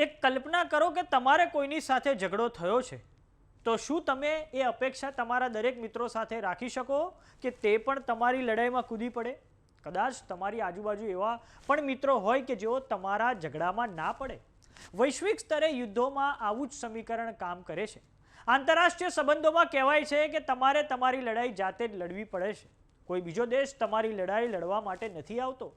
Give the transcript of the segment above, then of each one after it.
એક કલ્પના કરો કે તમારે કોઈની સાથે ઝઘડો થયો છે તો શું તમે એ અપેક્ષા તમારા દરેક મિત્રો સાથે રાખી શકો કે તે પણ તમારી લડાઈમાં કૂદી પડે? કદાચ તમારી આજુબાજુ એવા પણ મિત્રો હોય કે જેઓ તમારા ઝઘડામાં ના પડે. વૈશ્વિક સ્તરે યુદ્ધોમાં આવું જ સમીકરણ કામ કરે છે. આંતરરાષ્ટ્રીય સંબંધોમાં કહેવાય છે કે તમારે તમારી લડાઈ જાતે જ લડવી પડે છે. કોઈ બીજો દેશ તમારી લડાઈ લડવા માટે નથી આવતો.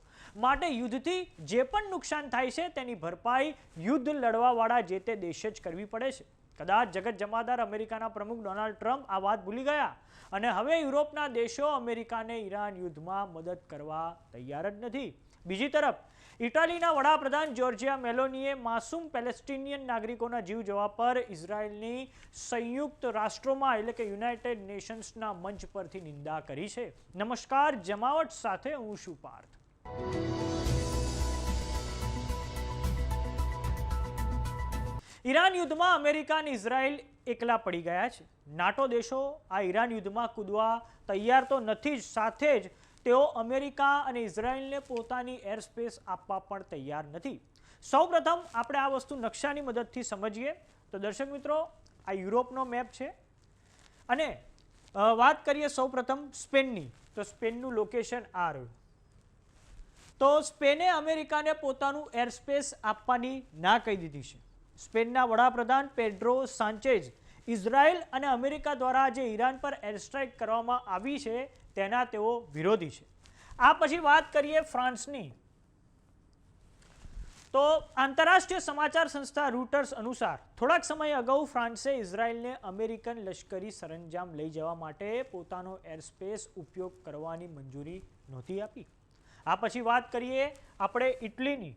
માટે યુદ્ધથી જે પણ નુકસાન થાય છે તેની ભરપાઈ યુદ્ધ લડવાવાળા જે તે દેશે જ કરવી પડે છે. કદાચ જગત જમાદાર અમેરિકાના પ્રમુખ ડોનાલ્ડ ટ્રમ્પ આ વાત ભૂલી ગયા અને હવે યુરોપના દેશો અમેરિકાને ઈરાન યુદ્ધમાં મદદ કરવા તૈયાર જ નથી. બીજી તરફ ઇટાલીના વડાપ્રધાન જોર્જિયા મેલોનીએ માસૂમ પેલેસ્ટિનિયન નાગરિકોના જીવ જવા પર ઇઝરાયલની સંયુક્ત રાષ્ટ્રોમાં એટલે કે યુનાઇટેડ નેશન્સના મંચ પરથી નિંદા કરી છે. નમસ્કાર, જમાવટ સાથે હું છું પાર્થ. ઈરાન યુદ્ધમાં અમેરિકા અને ઇઝરાયલ એકલા પડી ગયા છે. નાટો દેશો આ ઈરાન યુદ્ધમાં કૂદવા તૈયાર તો નથી જ, સાથે જ તેઓ અમેરિકા અને ઇઝરાયલને પોતાની એરસ્પેસ આપવા પણ તૈયાર નથી. સૌપ્રથમ આપણે આ વસ્તુ નકશાની મદદથી સમજીએ તો દર્શક મિત્રો, આ યુરોપનો મેપ છે અને વાત કરીએ સૌપ્રથમ સ્પેનની, તો સ્પેનનું લોકેશન આ રહ્યું. તો સ્પેને અમેરિકાને પોતાનું એરસ્પેસ આપવાની ના કહી દીધી છે. સ્પેનના વડાપ્રધાન પેડ્રો સાન્ચેઝ ઇઝરાયલ અને અમેરિકા દ્વારા જે ઈરાન પર એર સ્ટ્રાઇક કરવામાં આવી છે તેના તેઓ વિરોધી છે. આ પછી વાત કરીએ ફ્રાન્સની, તો આંતરરાષ્ટ્રીય સમાચાર સંસ્થા રૂટર્સ અનુસાર થોડાક સમય અગાઉ ફ્રાન્સે ઇઝરાયલને અમેરિકન લશ્કરી સરંજામ લઈ જવા માટે પોતાનો એરસ્પેસ ઉપયોગ કરવાની મંજૂરી નહોતી આપી. આ પછી વાત કરીએ આપણે ઇટલીની,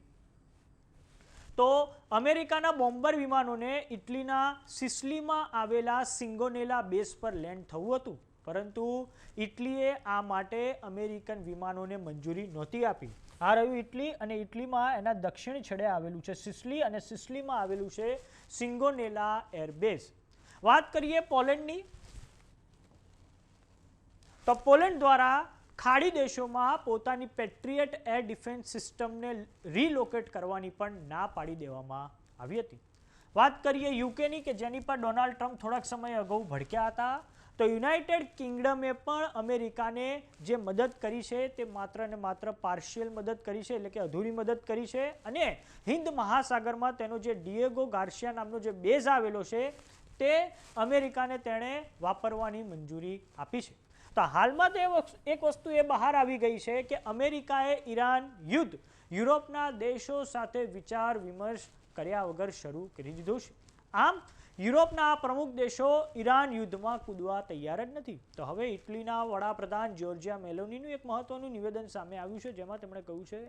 તો અમેરિકાના બોમ્બર વિમાનોને ઇટલીના સિસલીમાં આવેલા સિંગોનેલા બેઝ પર લેન્ડ થવું હતું, પરંતુ ઇટલીએ આ માટે અમેરિકન વિમાનોને મંજૂરી નહોતી આપી. આ રહ્યું ઇટલી, અને ઇટલીમાં એના દક્ષિણ છેડે આવેલું છે સિસલી, અને સિસલીમાં આવેલું છે સિંગોનેલા એરબેઝ. વાત કરીએ પોલેન્ડની, તો પોલેન્ડ દ્વારા ખાડી દેશોમાં પોતાની પેટ્રિયટ એર ડિફેન્સ સિસ્ટમને રીલોકેટ કરવાની પણ ના પાડી દેવામાં આવી હતી. વાત કરીએ યુકેની, કે જેની પર ડોનાલ્ડ ટ્રમ્પ થોડાક સમય અગાઉ ભડક્યા હતા, તો યુનાઇટેડ કિંગડમે પણ અમેરિકાને જે મદદ કરી છે તે માત્ર ને માત્ર પાર્શિયલ મદદ કરી છે, એટલે કે અધૂરી મદદ કરી છે, અને હિન્દ મહાસાગરમાં તેનો જે ડિએગો ગાર્સિયા નામનો જે બેઝ આવેલો છે તે અમેરિકાને તેણે વાપરવાની મંજૂરી આપી છે. તો હાલમાં તે એક વસ્તુ એ બહાર આવી ગઈ છે કે અમેરિકાએ ઈરાન યુદ્ધ યુરોપના દેશો સાથે વિચાર વિમર્શ કર્યા વગર શરૂ કરી દીધું છે. આમ યુરોપના આ પ્રમુખ દેશો ઈરાન યુદ્ધમાં કૂદવા તૈયાર જ નથી. તો હવે ઇટલીના વડાપ્રધાન જોર્જિયા મેલોનીનું એક મહત્વનું નિવેદન સામે આવ્યું છે, જેમાં તેમણે કહ્યું છે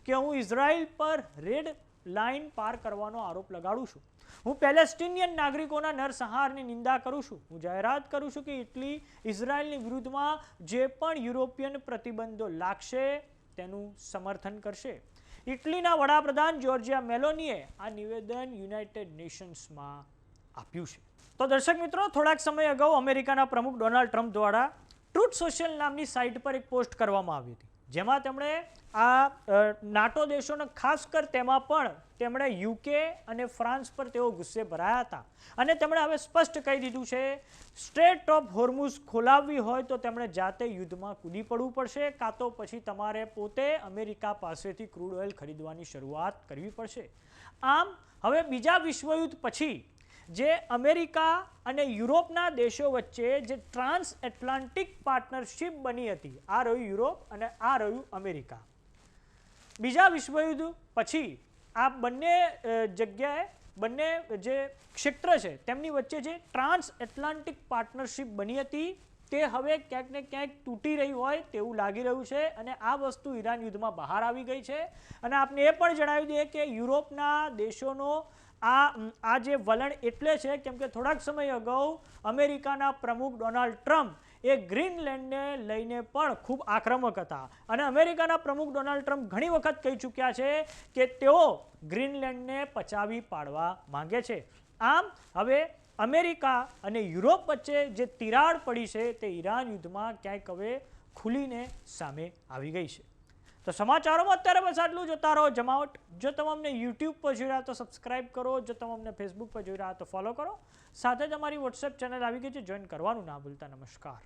કે હું ઇઝરાયલ પર રેડ લાઇન પાર કરવાનો આરોપ લગાડું છું. હું પેલેસ્ટિનિયન નાગરિકોના નરસંહારની નિંદા કરું છું. હું જાહેરાત કરું છું કે ઇટલી ઇઝરાયલની વિરુદ્ધમાં જે પણ યુરોપિયન પ્રતિબંધો લાગશે તેનું સમર્થન કરશે. ઇટલીના વડાપ્રધાન જોર્જિયા મેલોનીએ આ નિવેદન યુનાઇટેડ નેશન્સમાં આપ્યું છે. તો દર્શક મિત્રો, થોડાક સમય અગાઉ અમેરિકાના પ્રમુખ ડોનાલ્ડ ટ્રમ્પ દ્વારા ટ્રુથ સોશિયલ નામની સાઇટ પર એક પોસ્ટ કરવામાં આવી હતી, જેમાં તેમણે આ નાટો દેશોને ખાસ કર તેમાં પણ તેમણે યુકે અને ફ્રાન્સ પર તેઓ ગુસ્સે ભરાયા હતા, અને તેમણે હવે સ્પષ્ટ કહી દીધું છે સ્ટ્રેટ ઓફ હોર્મુઝ ખોલાવવી હોય તો તેમણે જાતે યુદ્ધમાં કૂદી પડવું પડશે, કાં તો પછી તમારે પોતે અમેરિકા પાસેથી ક્રૂડ ઓઇલ ખરીદવાની શરૂઆત કરવી પડશે. આમ હવે બીજા વિશ્વયુદ્ધ પછી જે અમેરિકા અને યુરોપના દેશો વચ્ચે જે ટ્રાન્સ એટલાન્ટિક પાર્ટનરશિપ બની હતી, આ રહ્યું યુરોપ અને આ રહ્યું અમેરિકા, બીજા વિશ્વયુદ્ધ પછી આ બંને જગ્યાએ બંને જે ક્ષેત્ર છે તેમની વચ્ચે જે ટ્રાન્સ એટલાન્ટિક પાર્ટનરશિપ બની હતી તે હવે ક્યાંક ને ક્યાંક તૂટી રહી હોય તેવું લાગી રહ્યું છે, અને આ વસ્તુ ઈરાન યુદ્ધમાં બહાર આવી ગઈ છે. અને આપને એ પણ જણાવી દઈએ કે યુરોપના દેશોનો આ જે વલણ એટલે છે કેમ કે થોડાક સમય અગાઉ અમેરિકાના પ્રમુખ ડોનાલ્ડ ટ્રમ્પ એ ગ્રીનલેન્ડને લઈને પણ ખૂબ આક્રમક હતા, અને અમેરિકાના પ્રમુખ ડોનાલ્ડ ટ્રમ્પ ઘણી વખત કહી ચૂક્યા છે કે તેઓ ગ્રીનલેન્ડને પચાવી પાડવા માંગે છે. આમ હવે અમેરિકા અને યુરોપ વચ્ચે જે તિરાડ પડી છે તે ઈરાન યુદ્ધમાં ક્યાંક હવે ખુલીને સામે આવી ગઈ છે. તો સમાચારોમાં અત્યારે બસ આટલું. જોતા રહો જમાવટ. જો તમે અમને યુટ્યુબ પર જોઈ રહ્યા તો સબસ્ક્રાઇબ કરો. જો તમે અમને ફેસબુક પર જોઈ રહ્યા તો ફોલો કરો. સાથે જ અમારી વોટ્સએપ ચેનલ આવી ગઈ છે, જોઈન કરવાનું ના ભૂલતા. નમસ્કાર.